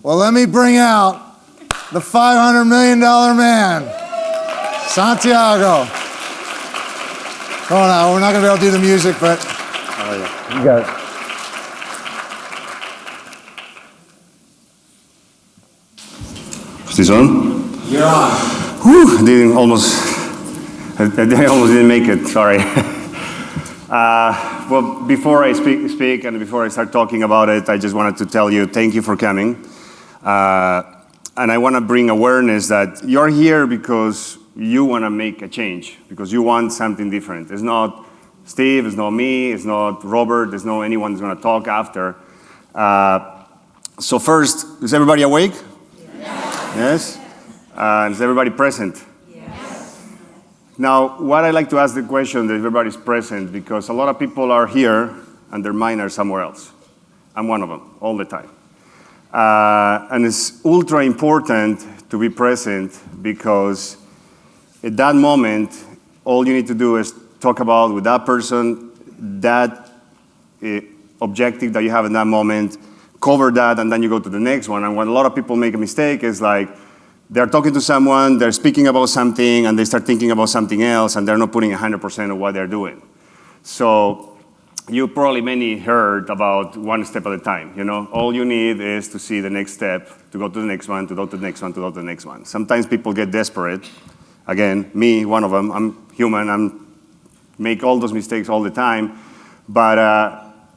Well, let me bring out the $500 million man, Santiago. Oh, no, we're not going to be able to do the music, but you got it. Is this on? You're on. Whew, I almost didn't make it, sorry. Well, before I speak and before I start talking about it, I just wanted to tell you thank you for coming. And I want to bring awareness that you're here because you want to make a change, because you want something different. It's not Steve, it's not me, it's not Robert, it's not anyone who's going to talk after. So first, is everybody awake? Yes? Is everybody present? Yes. Now, what I like to ask the question that everybody's present, because a lot of people are here and their mind are somewhere else. I'm one of them, all the time. And it's ultra important to be present because at that moment, all you need to do is talk about with that person, that objective that you have in that moment, cover that, and then you go to the next one. And when a lot of people make a mistake is like, they're talking to someone, they're speaking about something, and they start thinking about something else, and they're not putting 100% of what they're doing. So you probably many heard about one step at a time, you know? All you need is to see the next step, to go to the next one, to go to the next one, to go to the next one. Sometimes people get desperate. Again, me, one of them, I'm human, I make all those mistakes all the time, but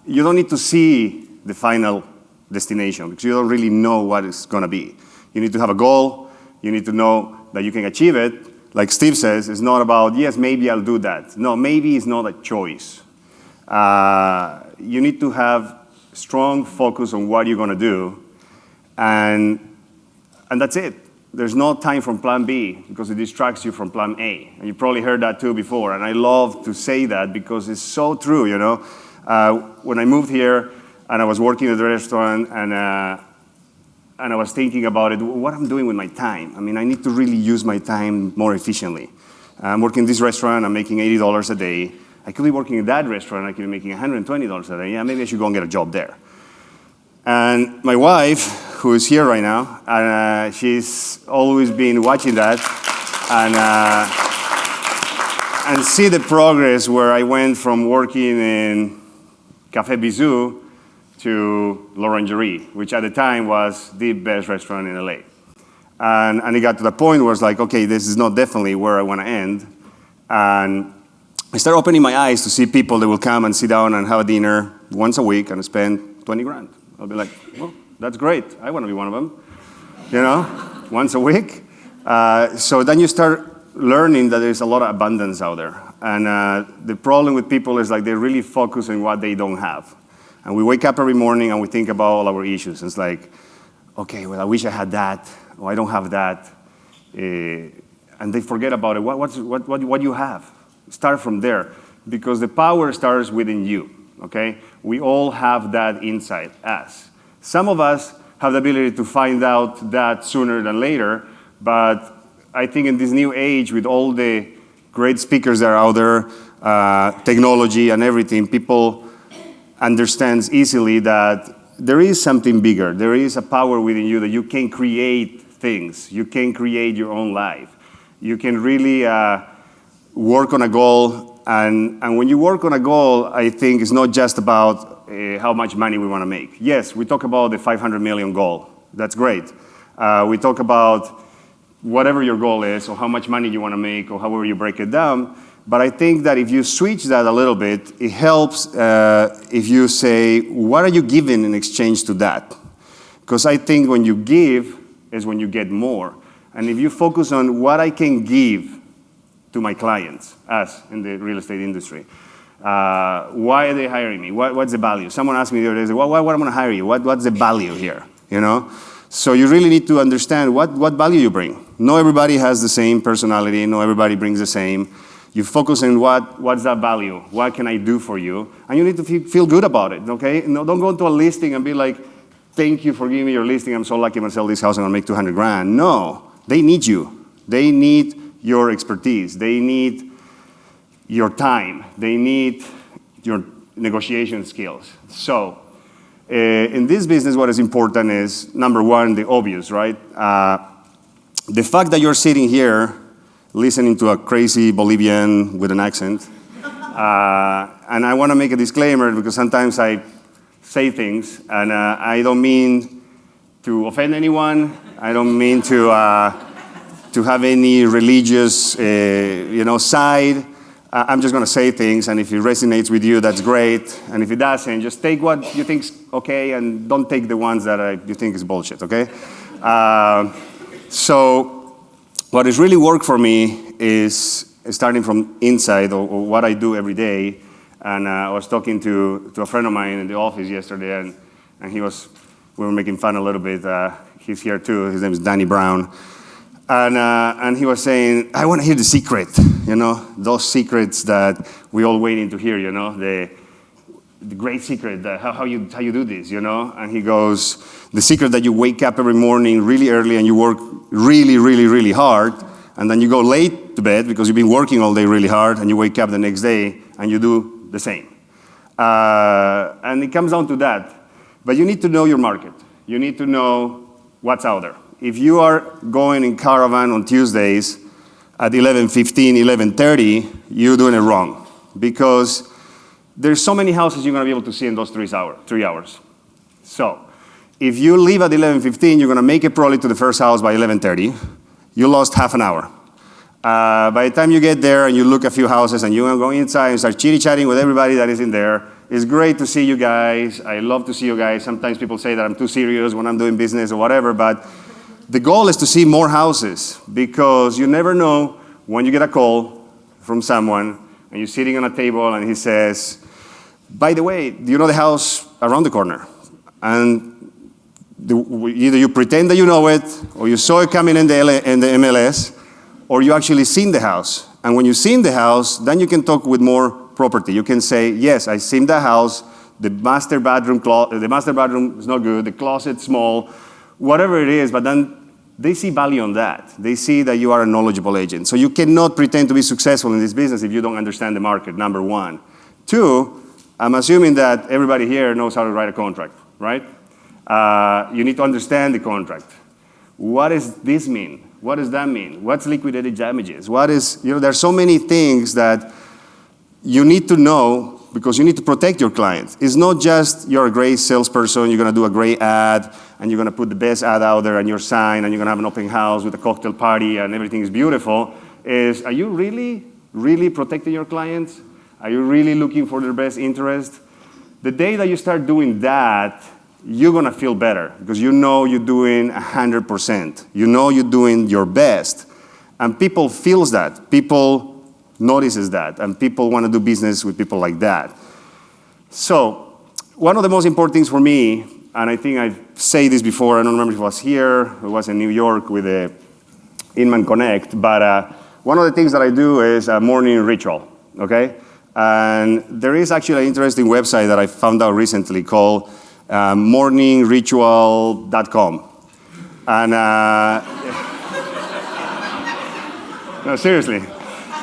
you don't need to see the final destination because you don't really know what it's gonna be. You need to have a goal, you need to know that you can achieve it. Like Steve says, it's not about, yes, maybe I'll do that. No, maybe it's not a choice. You need to have strong focus on what you're gonna do, and that's it. There's no time from plan B because it distracts you from plan A. And you probably heard that too before, and I love to say that because it's so true, you know? When I moved here and I was working at the restaurant and I was thinking about it, what I'm doing with my time. I mean, I need to really use my time more efficiently. I'm working in this restaurant, I'm making $80 a day. I could be working in that restaurant, I could be making $120 a day. Yeah, maybe I should go and get a job there. And my wife, who is here right now, she's always been watching that and see the progress where I went from working in Café Bisou to L'Orangerie, which at the time was the best restaurant in LA. And it got to the point where it's like, okay, this is not definitely where I want to end. And I started opening my eyes to see people that will come and sit down and have a dinner once a week and spend 20 grand. I'll be like, well, that's great. I want to be one of them, you know, once a week. So then you start learning that there's a lot of abundance out there. And the problem with people is like they really focus on what they don't have. And we wake up every morning and we think about all our issues. It's like, okay, well, I wish I had that, or I don't have that. And they forget about it. What you have? Start from there, because the power starts within you, okay? We all have that inside us. Some of us have the ability to find out that sooner than later, but I think in this new age with all the great speakers that are out there, technology and everything, people understands easily that there is something bigger. There is a power within you that you can create things. You can create your own life. You can really work on a goal. And when you work on a goal, I think it's not just about how much money we want to make. Yes, we talk about the 500 million goal. That's great. We talk about whatever your goal is or how much money you want to make or however you break it down. But I think that if you switch that a little bit, it helps if you say, what are you giving in exchange to that? Because I think when you give is when you get more. And if you focus on what I can give to my clients, us in the real estate industry, why are they hiring me? What's the value? Someone asked me the other day, why am I going to hire you? What's the value here? You know? So you really need to understand what value you bring. Not everybody has the same personality. Not everybody brings the same. You focus on what's that value? What can I do for you? And you need to feel good about it, okay? No, don't go into a listing and be like, thank you for giving me your listing. I'm so lucky I'm going to sell this house and I'm going to make 200 grand. No, they need you. They need your expertise. They need your time. They need your negotiation skills. So In this business, what is important is, number one, the obvious, right? The fact that you're sitting here listening to a crazy Bolivian with an accent, and I want to make a disclaimer because sometimes I say things, and I don't mean to offend anyone. I don't mean to have any religious, side. I'm just going to say things, and if it resonates with you, that's great. And if it doesn't, just take what you think's okay, and don't take the ones that you think is bullshit. Okay? So, what has really worked for me is starting from inside, or what I do every day. And I was talking to a friend of mine in the office yesterday, and we were making fun a little bit. He's here too. His name is Danny Brown. And he was saying, I want to hear the secret, those secrets that we all waiting to hear, the great secret, how you do this, And he goes, the secret that you wake up every morning really early and you work really, really, really hard, and then you go late to bed because you've been working all day really hard, and you wake up the next day and you do the same. And it comes down to that. But you need to know your market. You need to know what's out there. If you are going in caravan on Tuesdays at 11:15, 11:30, you're doing it wrong. Because there's so many houses you're going to be able to see in those 3 hours. So if you leave at 11:15, you're going to make it probably to the first house by 11:30. You lost half an hour. By the time you get there and you look a few houses and you go inside and start chitty-chatting with everybody that is in there, it's great to see you guys. I love to see you guys. Sometimes people say that I'm too serious when I'm doing business or whatever, but the goal is to see more houses, because you never know when you get a call from someone and you're sitting on a table and he says, by the way, do you know the house around the corner? And either you pretend that you know it, or you saw it coming in the MLS, or you actually seen the house. And when you've seen the house, then you can talk with more property. You can say, yes, I've seen the house, the master bedroom is not good, the closet's small, whatever it is, but then they see value on that. They see that you are a knowledgeable agent. So you cannot pretend to be successful in this business if you don't understand the market, number one. Two, I'm assuming that everybody here knows how to write a contract, right? You need to understand the contract. What does this mean? What does that mean? What's liquidated damages? There's so many things that you need to know, because you need to protect your clients. It's not just you're a great salesperson, you're going to do a great ad, and you're going to put the best ad out there and your sign, and you're going to have an open house with a cocktail party, and everything is beautiful. Are you really, really protecting your clients? Are you really looking for their best interest? The day that you start doing that, you're going to feel better, because you know you're doing 100%. You know you're doing your best. And people feels that. People notices that. And people want to do business with people like that. So one of the most important things for me, and I think I've said this before, I don't remember if it was here, it was in New York with the Inman Connect, but one of the things that I do is a morning ritual, okay? And there is actually an interesting website that I found out recently called morningritual.com. And no, seriously.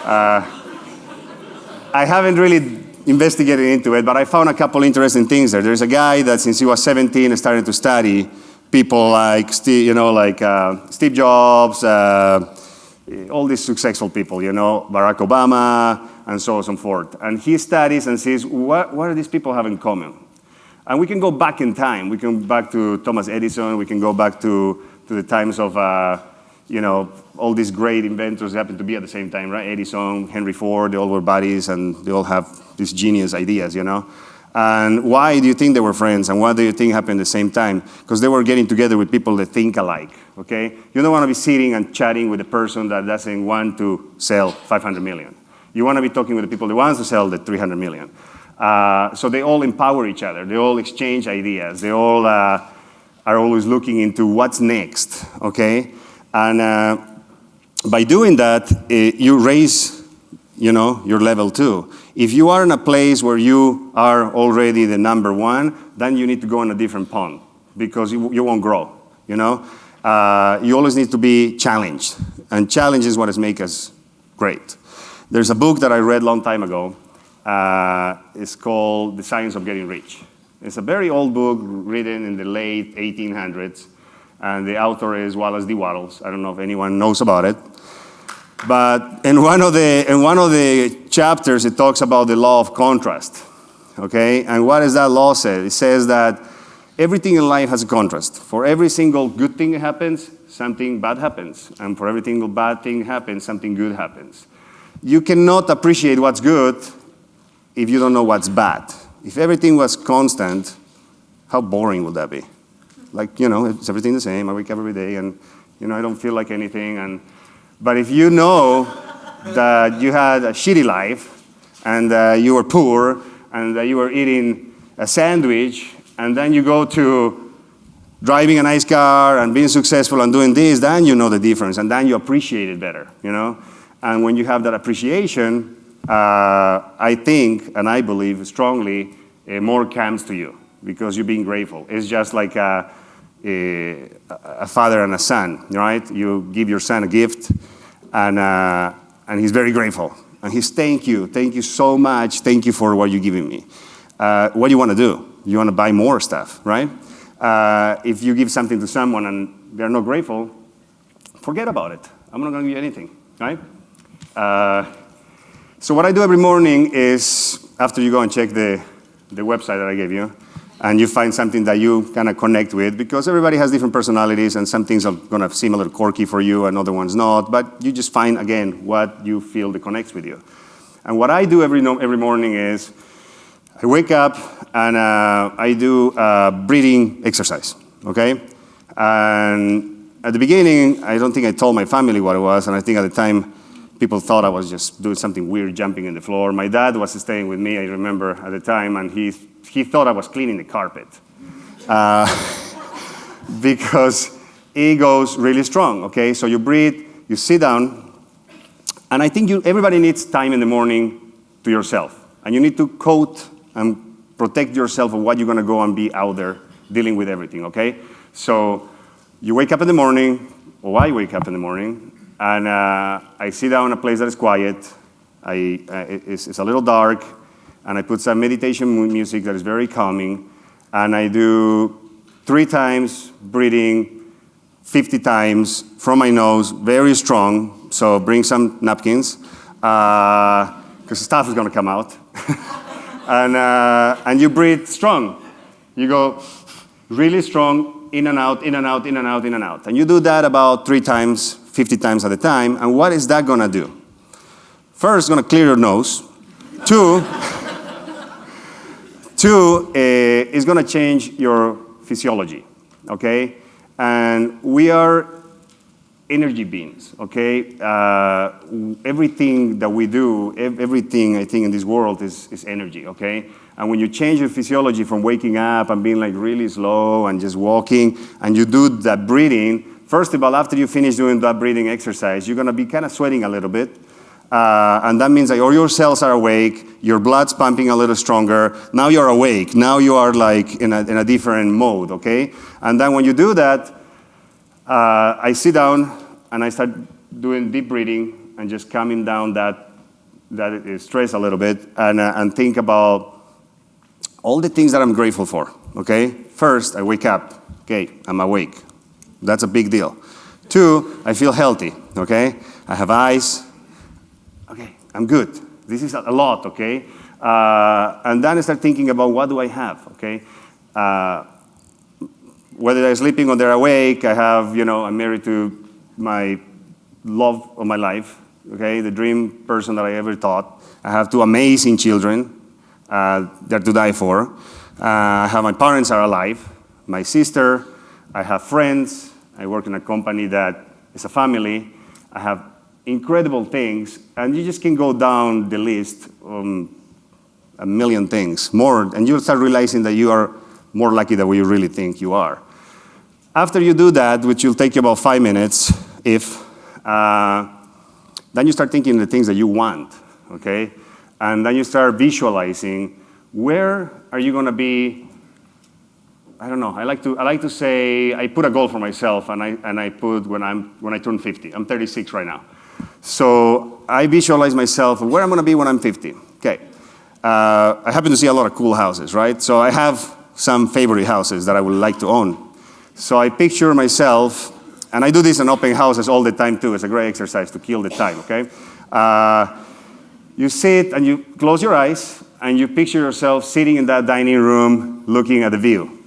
I haven't really investigated into it, but I found a couple interesting things there. There's a guy that since he was 17 started to study people like Steve Jobs, all these successful people, Barack Obama, and so on and so forth. And he studies and sees what do these people have in common. And we can go back in time. We can go back to Thomas Edison. We can go back to the times of all these great inventors happen to be at the same time, right? Edison, Henry Ford, they all were buddies, and they all have these genius ideas, And why do you think they were friends, and what do you think happened at the same time? Because they were getting together with people that think alike, okay? You don't want to be sitting and chatting with a person that doesn't want to sell 500 million. You want to be talking with the people that want to sell the 300 million. So they all empower each other. They all exchange ideas. They all are always looking into what's next, okay? And by doing that, you raise, your level too. If you are in a place where you are already the number one, then you need to go in a different pond, because you won't grow, You always need to be challenged, and challenge is what has made us great. There's a book that I read a long time ago. It's called The Science of Getting Rich. It's a very old book written in the late 1800s, and the author is Wallace D. Wattles. I don't know if anyone knows about it. But in one of the chapters, it talks about the law of contrast, okay? And what does that law say? It says that everything in life has a contrast. For every single good thing that happens, something bad happens. And for every single bad thing happens, something good happens. You cannot appreciate what's good if you don't know what's bad. If everything was constant, how boring would that be? Like, it's everything the same. I wake up every day and, I don't feel like anything. But if you know that you had a shitty life and you were poor and that you were eating a sandwich and then you go to driving a nice car and being successful and doing this, then you know the difference and then you appreciate it better, And when you have that appreciation, I think and I believe strongly more comes to you because you're being grateful. It's just like a father and a son, right? You give your son a gift and he's very grateful. And he's thank you so much, thank you for what you're giving me. What do you want to do? You want to buy more stuff, right? If you give something to someone and they're not grateful, forget about it. I'm not going to give you anything, right? So what I do every morning is, after you go and check the website that I gave you, and you find something that you kind of connect with, because everybody has different personalities, and some things are going to seem a little quirky for you, and other ones not, but you just find, again, what you feel that connects with you. And what I do every morning is, I wake up and I do breathing exercise, okay? And at the beginning, I don't think I told my family what it was, and I think at the time, people thought I was just doing something weird, jumping in the floor. My dad was staying with me, I remember at the time, and he thought I was cleaning the carpet. Because it goes really strong, okay? So you breathe, you sit down, and I think everybody needs time in the morning to yourself. And you need to coat and protect yourself of what you're gonna go and be out there dealing with everything, okay? So you wake up in the morning, or I wake up in the morning, and I sit down in a place that is quiet. It's a little dark, and I put some meditation music that is very calming, and I do 3 times breathing, 50 times from my nose, very strong. So bring some napkins, because stuff is going to come out. And you breathe strong. You go really strong, in and out, in and out, in and out, in and out. And you do that about 3 times, 50 times at a time. And what is that going to do? First, it's going to clear your nose. 2, is going to change your physiology, okay? And we are energy beings, okay? Everything that we do, everything I think in this world is energy, okay? And when you change your physiology from waking up and being like really slow and just walking, and you do that breathing, first of all, after you finish doing that breathing exercise, you're gonna be kind of sweating a little bit. And that means that all your cells are awake, your blood's pumping a little stronger, now you're awake, now you are like in a different mode, okay? And then when you do that, I sit down and I start doing deep breathing and just calming down that stress a little bit and think about all the things that I'm grateful for, okay? First, I wake up, okay, I'm awake. That's a big deal. 2, I feel healthy, okay? I have eyes, okay, I'm good. This is a lot, okay? And then I start thinking about what do I have, okay? Whether they're sleeping or they're awake, I have, I'm married to my love of my life, okay? The dream person that I ever thought. I have 2 amazing children. They're to die for. I have my parents are alive, my sister, I have friends, I work in a company that is a family, I have incredible things, and you just can go down the list a million things more, and you'll start realizing that you are more lucky than you really think you are. After you do that, which will take you about 5 minutes, then you start thinking the things that you want, okay? And then you start visualizing where are you going to be. I don't know. I like to say I put a goal for myself, and I put when I turn 50. I'm 36 right now, so I visualize myself where I'm going to be when I'm 50. Okay. I happen to see a lot of cool houses, right? So I have some favorite houses that I would like to own. So I picture myself, and I do this in open houses all the time too. It's a great exercise to kill the time, okay? You sit and you close your eyes, and you picture yourself sitting in that dining room looking at the view.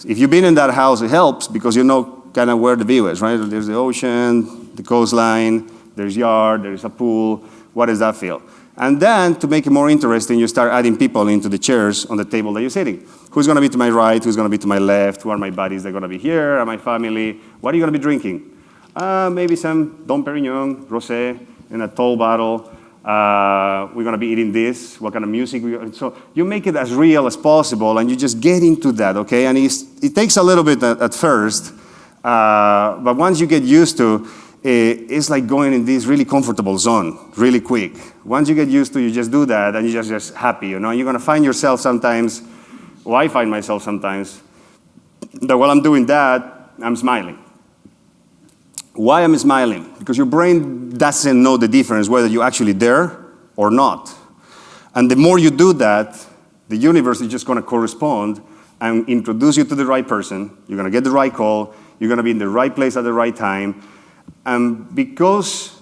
If you've been in that house, it helps because you know kind of where the view is, right? There's the ocean, the coastline, there's yard, there's a pool. What does that feel? And then, to make it more interesting, you start adding people into the chairs on the table that you're sitting. Who's going to be to my right? Who's going to be to my left? Who are my buddies? They're going to be here. Are my family? What are you going to be drinking? Maybe some Dom Perignon, rosé, in a tall bottle. We're going to be eating this. What kind of music? So you make it as real as possible, and you just get into that, okay? And it takes a little bit at first, but once you get used to it's like going in this really comfortable zone really quick. Once you get used to, you just do that, and you're just happy, you know. You're going to find yourself sometimes, or I find myself sometimes, that while I'm doing that, I'm smiling. Why am I smiling? Because your brain doesn't know the difference whether you're actually there or not. And the more you do that, the universe is just going to correspond and introduce you to the right person. You're going to get the right call. You're going to be in the right place at the right time. And because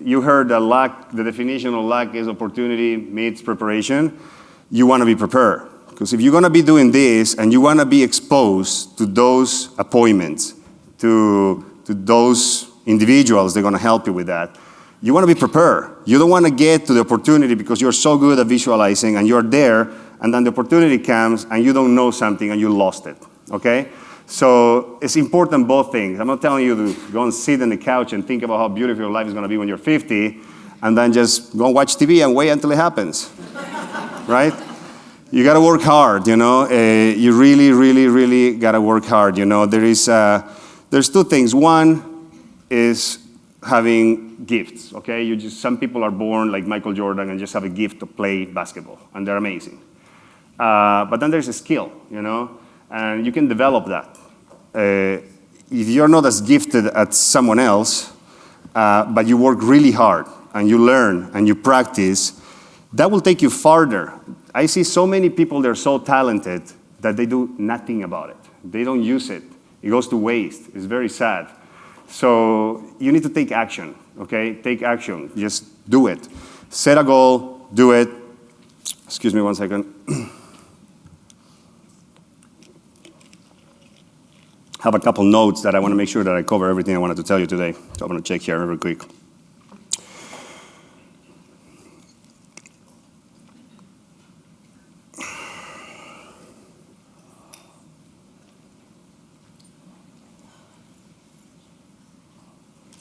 you heard that luck, the definition of luck is opportunity meets preparation, you want to be prepared. Because if you're going to be doing this and you want to be exposed to those appointments, to those individuals, they're going to help you with that. You want to be prepared. You don't want to get to the opportunity because you're so good at visualizing and you're there, and then the opportunity comes and you don't know something and you lost it, okay? So it's important, both things. I'm not telling you to go and sit on the couch and think about how beautiful your life is going to be when you're 50, and then just go and watch TV and wait until it happens, right? You got to work hard, you know. You really, really, really got to work hard, you know. There's two things. One is having gifts, okay? Some people are born like Michael Jordan and just have a gift to play basketball, and they're amazing. But then there's a skill, you know, and you can develop that. If you're not as gifted as someone else, but you work really hard, and you learn, and you practice, that will take you farther. I see so many people, they're so talented that they do nothing about it. They don't use it. It goes to waste. It's very sad. So you need to take action, okay? Take action. Just do it. Set a goal, do it. Excuse me one second. I have a couple notes that I want to make sure that I cover everything I wanted to tell you today. So I'm going to check here real quick.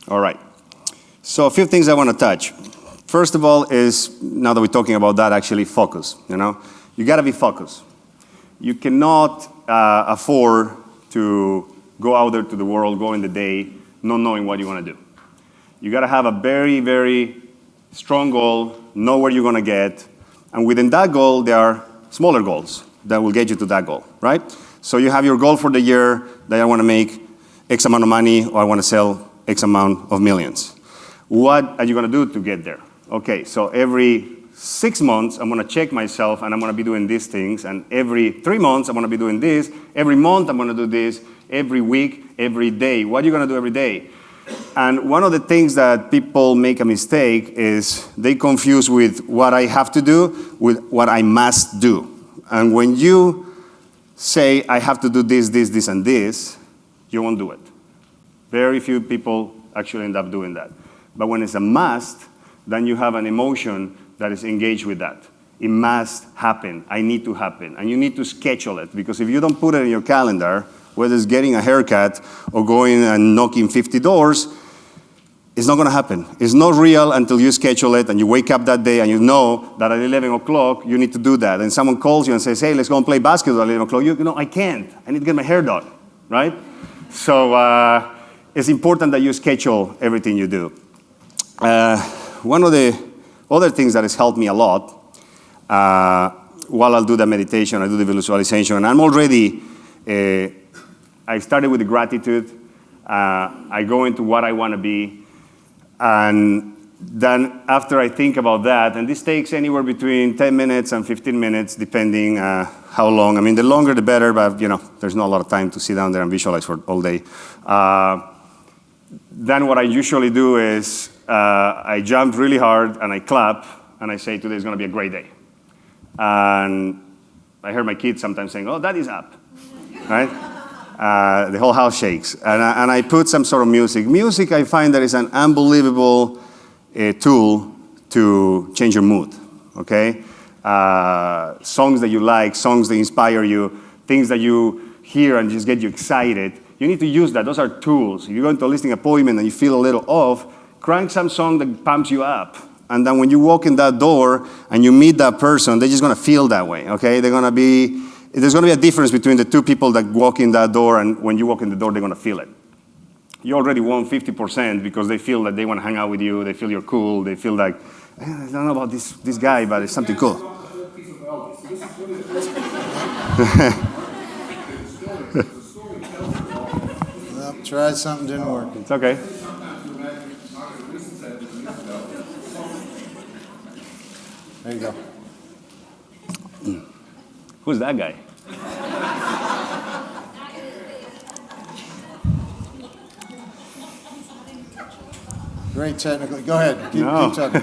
All right. So a few things I want to touch. First of all is, now that we're talking about that, actually focus, you know. You got to be focused. You cannot afford to go out there to the world, go in the day, not knowing what you want to do. You got to have a very, very strong goal, know where you're going to get, and within that goal, there are smaller goals that will get you to that goal, right? So you have your goal for the year that I want to make X amount of money, or I want to sell X amount of millions. What are you going to do to get there? Okay, so every 6 months, I'm going to check myself, and I'm going to be doing these things. And every 3 months, I'm going to be doing this. Every month, I'm going to do this. Every week, every day. What are you going to do every day? And one of the things that people make a mistake is they confuse with what I have to do with what I must do. And when you say, I have to do this, this, this, and this, you won't do it. Very few people actually end up doing that. But when it's a must, then you have an emotion that is engaged with that. It must happen. I need to happen. And you need to schedule it, because if you don't put it in your calendar, whether it's getting a haircut or going and knocking 50 doors, it's not going to happen. It's not real until you schedule it and you wake up that day and you know that at 11 o'clock you need to do that. And someone calls you and says, hey, let's go and play basketball at 11 o'clock. You know, I can't. I need to get my hair done, right? So it's important that you schedule everything you do. One of the other things that has helped me a lot, while I'll do the meditation, I do the visualization, and I'm already, I started with the gratitude. I go into what I want to be, and then after I think about that, and this takes anywhere between 10 minutes and 15 minutes, depending how long. I mean, the longer the better, but there's not a lot of time to sit down there and visualize for all day. Then what I usually do is I jump really hard and I clap and I say, today's gonna be a great day. And I hear my kids sometimes saying, oh, Daddy's up, right? The whole house shakes. And I put some sort of music. Music, I find that is an unbelievable tool to change your mood, okay? Songs that you like, songs that inspire you, things that you hear and just get you excited. You need to use that. Those are tools. If you go into a listening appointment and you feel a little off, crank some song that pumps you up. And then when you walk in that door and you meet that person, they're just gonna feel that way, okay? There's gonna be a difference between the two people that walk in that door, and when you walk in the door, they're gonna feel it. You already won 50% because they feel that they wanna hang out with you, they feel you're cool, they feel like, I don't know about this guy, but it's something cool. Tried something, didn't work. It's okay. There you go. Who's that guy? Great technical. Go ahead. Keep talking.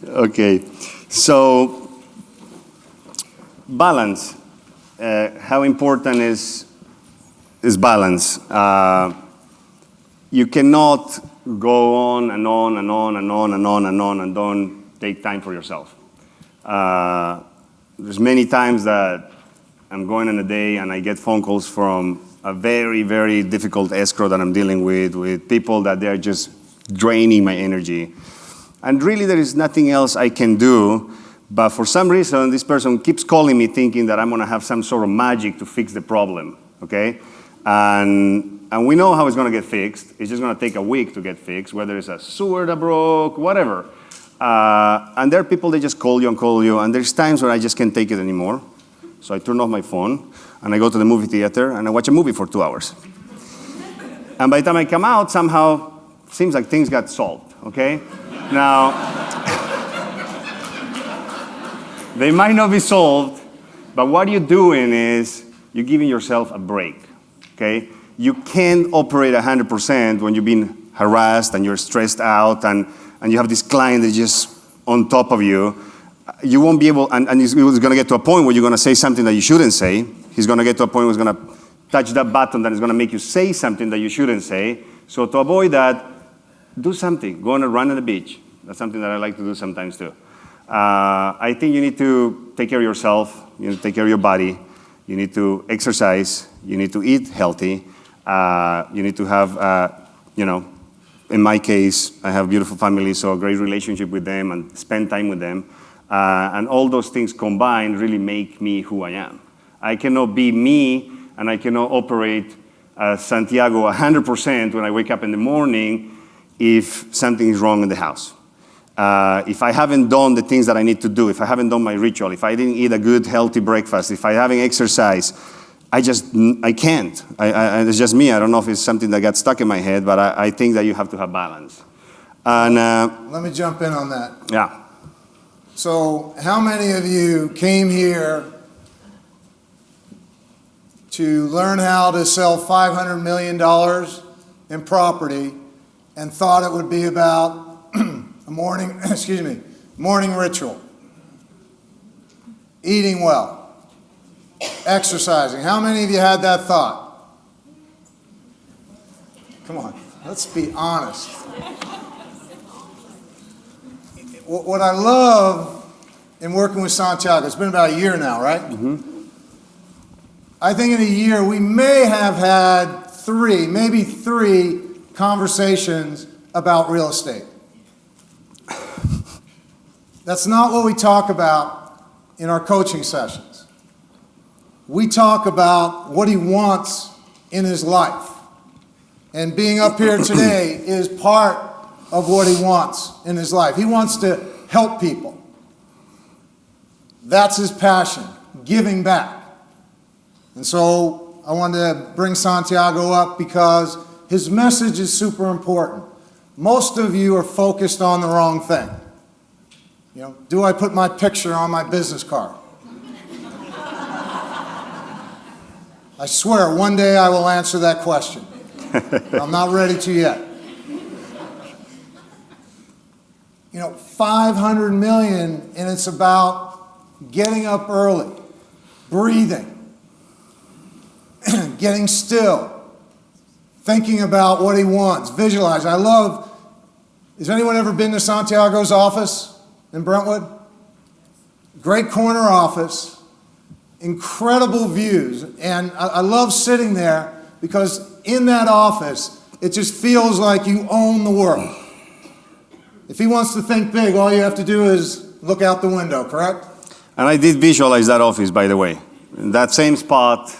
Okay. So, balance. How important is balance? You cannot go on and on and on and on and on and on and don't take time for yourself. There's many times that I'm going on a day and I get phone calls from a very, very difficult escrow that I'm dealing with people that they're just draining my energy. And really there is nothing else I can do, but for some reason this person keeps calling me thinking that I'm gonna have some sort of magic to fix the problem, okay? And we know how it's gonna get fixed. It's just gonna take a week to get fixed, whether it's a sewer that broke, whatever. And there are people, they just call you, and there's times where I just can't take it anymore. So I turn off my phone, and I go to the movie theater, and I watch a movie for 2 hours. And by the time I come out, somehow, seems like things got solved, okay? Now, they might not be solved, but what you're doing is you're giving yourself a break, okay? You can't operate 100% when you've been harassed and you're stressed out and you have this client that's just on top of you. You won't be able, and he's going to get to a point where you're going to say something that you shouldn't say. He's going to get to a point where he's going to touch that button that is going to make you say something that you shouldn't say. So to avoid that, do something. Go on a run on the beach. That's something that I like to do sometimes too. I think you need to take care of yourself. You need to take care of your body. You need to exercise. You need to eat healthy. You need to have, in my case, I have a beautiful family, so a great relationship with them and spend time with them. And all those things combined really make me who I am. I cannot be me, and I cannot operate Santiago 100% when I wake up in the morning if something is wrong in the house. If I haven't done the things that I need to do, if I haven't done my ritual, if I didn't eat a good, healthy breakfast, if I haven't exercised, I can't. It's just me. I don't know if it's something that got stuck in my head, but I think that you have to have balance. And let me jump in on that. Yeah. So how many of you came here to learn how to sell $500 million in property and thought it would be about a morning ritual, eating well, exercising? How many of you had that thought? Come on, let's be honest. What I love in working with Santiago, it's been about a year now, right? Mm-hmm. I think in a year we may have had maybe three conversations about real estate. That's not what we talk about in our coaching sessions. We talk about what he wants in his life. And being up here today is part of what he wants in his life. He wants to help people. That's his passion, giving back. And so I wanted to bring Santiago up because his message is super important. Most of you are focused on the wrong thing. You know, do I put my picture on my business card? I swear, one day I will answer that question. I'm not ready to yet. You know, 500 million, and it's about getting up early, breathing, getting still, thinking about what he wants, visualize. Has anyone ever been to Santiago's office in Brentwood? Great corner office. Incredible views, and I love sitting there because in that office, it just feels like you own the world. If he wants to think big, all you have to do is look out the window, correct? And I did visualize that office, by the way. In that same spot,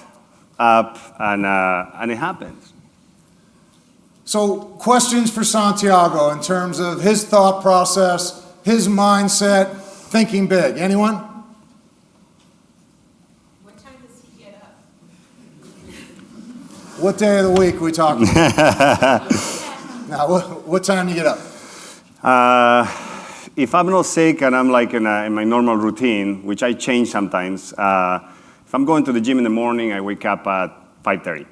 up, and it happens. So, questions for Santiago in terms of his thought process, his mindset, thinking big. Anyone? What day of the week are we talking about? Now, what time do you get up? If I'm not sick and I'm like in my normal routine, which I change sometimes, if I'm going to the gym in the morning, I wake up at 5:30.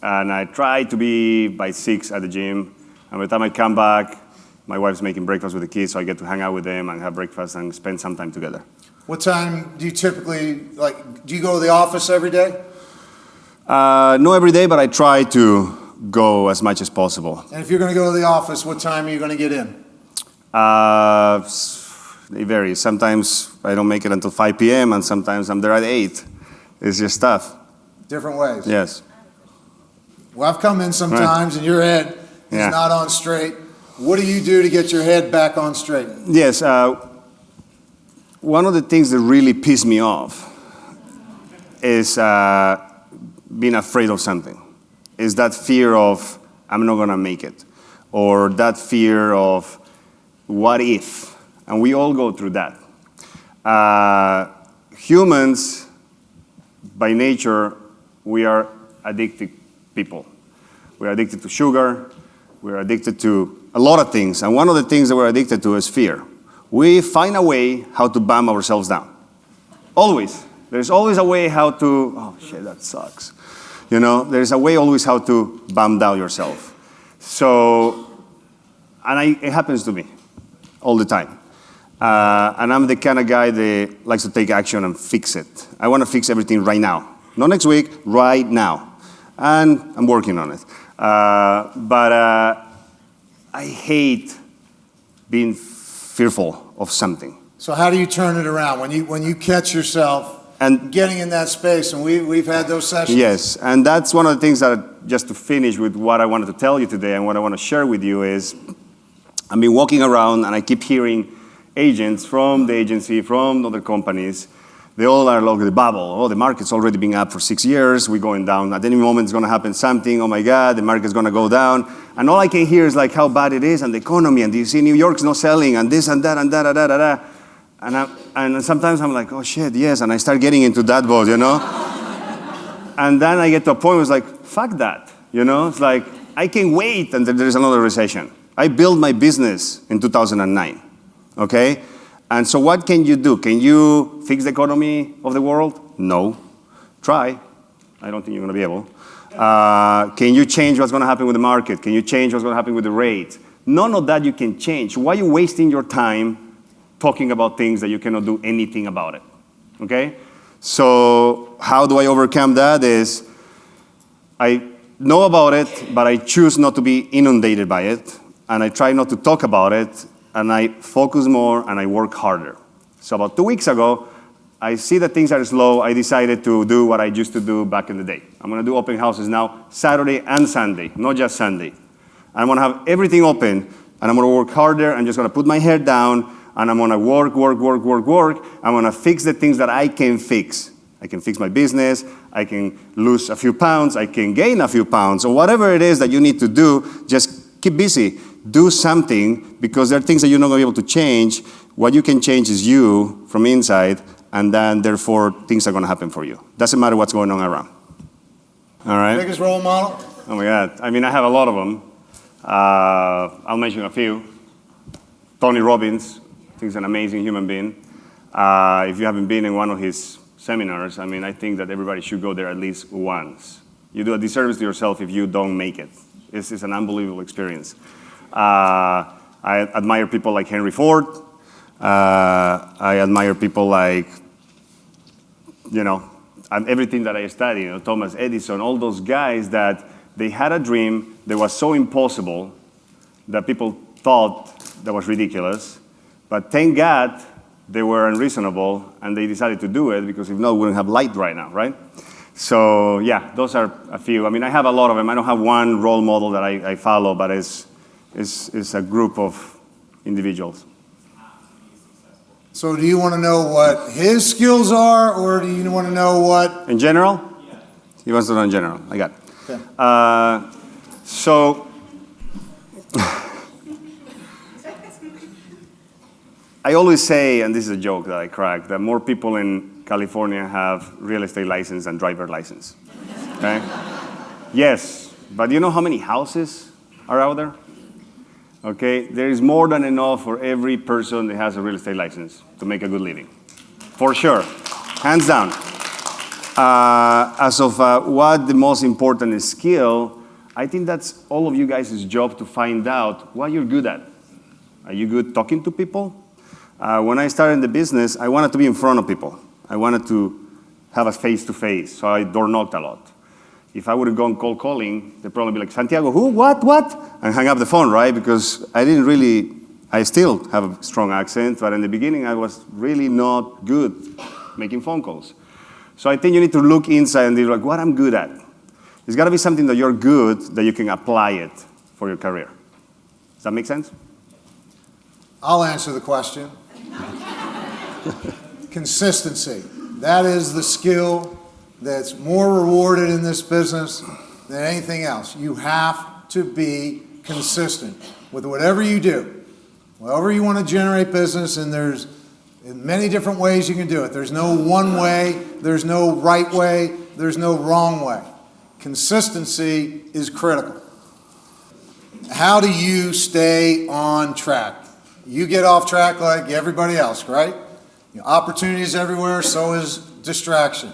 And I try to be by 6 at the gym. And by the time I come back, my wife's making breakfast with the kids, so I get to hang out with them and have breakfast and spend some time together. What time do you typically, do you go to the office every day? Not every day, but I try to go as much as possible. And if you're going to go to the office, what time are you going to get in? It varies. Sometimes I don't make it until 5 p.m. and sometimes I'm there at 8. It's just tough. Different ways. Yes. Well, I've come in sometimes and your head is not on straight. What do you do to get your head back on straight? Yes. One of the things that really piss me off is being afraid of something. Is that fear of, I'm not going to make it. Or that fear of, what if? And we all go through that. Humans, by nature, we are addicted people. We're addicted to sugar. We're addicted to a lot of things. And one of the things that we're addicted to is fear. We find a way how to bump ourselves down. Always. There's always a way how to, oh shit, that sucks. You know, there's a way always how to bump down yourself. So, and it happens to me all the time. And I'm the kind of guy that likes to take action and fix it. I want to fix everything right now. Not next week, right now. And I'm working on it. But I hate being fearful of something. So how do you turn it around when you catch yourself and getting in that space? And we've had those sessions. Yes, and that's one of the things that, just to finish with what I wanted to tell you today and what I want to share with you is, I've been walking around and I keep hearing agents from the agency, from other companies, they all are like the bubble. Oh, the market's already been up for 6 years, we're going down. At any moment it's going to happen something, oh my God, the market's going to go down. And all I can hear is like how bad it is and the economy, and you see New York's not selling, and this and that and da-da-da-da-da. And sometimes I'm like, oh shit, yes, and I start getting into that boat, you know? And then I get to a point where it's like, fuck that, you know? It's like, I can wait until there's another recession. I built my business in 2009, okay? And so what can you do? Can you fix the economy of the world? No. Try. I don't think you're going to be able. Can you change what's going to happen with the market? Can you change what's going to happen with the rate? None of that you can change. Why are you wasting your time talking about things that you cannot do anything about it? Okay? So how do I overcome that is I know about it, but I choose not to be inundated by it, and I try not to talk about it, and I focus more and I work harder. So about 2 weeks ago, I see that things are slow. I decided to do what I used to do back in the day. I'm going to do open houses now, Saturday and Sunday, not just Sunday. I'm going to have everything open, and I'm going to work harder. I'm just going to put my head down, and I'm going to work. I'm going to fix the things that I can fix. I can fix my business. I can lose a few pounds. I can gain a few pounds. Or whatever it is that you need to do, just keep busy. Do something, because there are things that you're not going to be able to change. What you can change is you from inside, and then therefore things are going to happen for you. Doesn't matter what's going on around. All right? Biggest role model? Oh my God. I mean, I have a lot of them. I'll mention a few. Tony Robbins, I think he's an amazing human being. If you haven't been in one of his seminars, I mean, I think that everybody should go there at least once. You do a disservice to yourself if you don't make it. It's an unbelievable experience. I admire people like Henry Ford. I admire people like, and everything that I studied, Thomas Edison, all those guys that they had a dream that was so impossible that people thought that was ridiculous. But thank God they were unreasonable and they decided to do it, because if not, we wouldn't have light right now, right? So yeah, those are a few. I mean, I have a lot of them. I don't have one role model that I follow, but it's a group of individuals. So do you want to know what his skills are, or do you want to know what? In general? Yeah. He wants to know in general. I got it. Okay. So I always say, and this is a joke that I crack, that more people in California have real estate license than driver license. Okay? Yes, but do you know how many houses are out there? Okay, there is more than enough for every person that has a real estate license to make a good living. For sure, hands down. As of what the most important skill, I think that's all of you guys' job to find out what you're good at. Are you good talking to people? When I started the business, I wanted to be in front of people. I wanted to have a face-to-face, so I door knocked a lot. If I would have gone cold calling, they'd probably be like, Santiago, who, what? And hang up the phone, right? Because I still have a strong accent, but in the beginning I was really not good making phone calls. So I think you need to look inside and be like, what I'm good at. It's got to be something that you're good, that you can apply it for your career. Does that make sense? I'll answer the question. Consistency. That is the skill that's more rewarded in this business than anything else. You have to be consistent with whatever you do. However you want to generate business, and there's many different ways you can do it. There's no one way, there's no right way, there's no wrong way. Consistency is critical. How do you stay on track? You get off track like everybody else, right? Opportunities everywhere, so is distraction.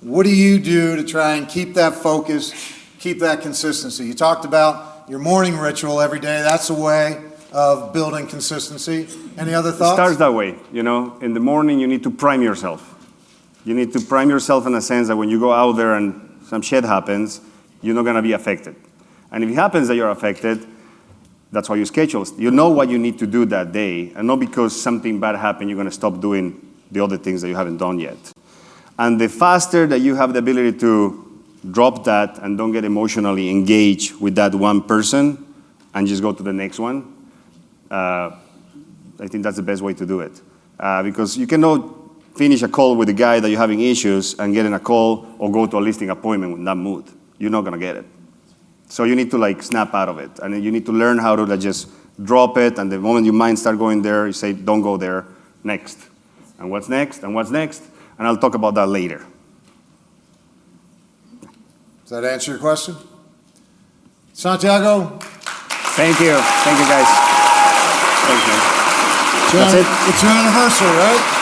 What do you do to try and keep that focus, keep that consistency? You talked about your morning ritual every day. That's a way of building consistency. Any other thoughts? It starts that way. In the morning, you need to prime yourself. You need to prime yourself in a sense that when you go out there and some shit happens, you're not going to be affected. And if it happens that you're affected, that's why you schedule. You know what you need to do that day, and not because something bad happened, you're going to stop doing the other things that you haven't done yet. And the faster that you have the ability to drop that and don't get emotionally engaged with that one person and just go to the next one, I think that's the best way to do it. Because you cannot finish a call with a guy that you're having issues and getting a call or go to a listing appointment with that mood. You're not going to get it. So you need to snap out of it. And then you need to learn how to just drop it. And the moment your mind starts going there, you say, don't go there, next. And what's next? And what's next? And I'll talk about that later. Does that answer your question? Santiago? Thank you. Thank you, guys. Thank you. That's it. It's your anniversary, right?